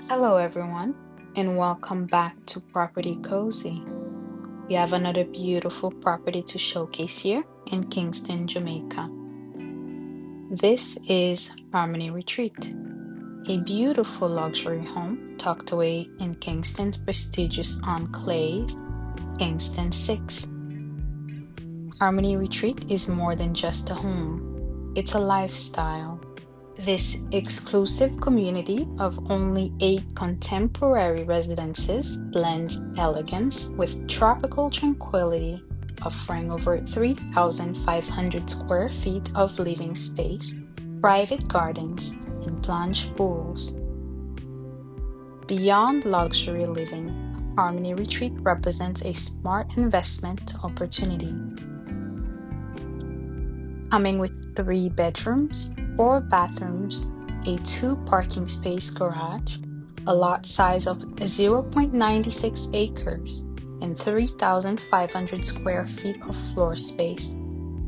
Hello, everyone, and welcome back to Property Cozy. We have another beautiful property to showcase here in Kingston, Jamaica. This is Harmony Retreat, a beautiful luxury home tucked away in Kingston's prestigious enclave, Kingston 6. Harmony Retreat is more than just a home, it's a lifestyle. This exclusive community of only 8 contemporary residences blends elegance with tropical tranquility, offering over 3,500 square feet of living space, private gardens, and plunge pools. Beyond luxury living, Harmony Retreat represents a smart investment opportunity. Coming with 3 bedrooms, 4 bathrooms, a 2 parking space garage, a lot size of 0.96 acres, and 3,500 square feet of floor space.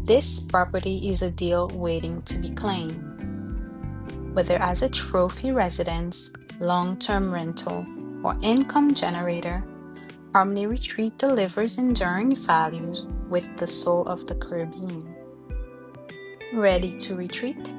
This property is a deal waiting to be claimed. Whether as a trophy residence, long-term rental, or income generator, Harmony Retreat delivers enduring values with the soul of the Caribbean. Ready to retreat?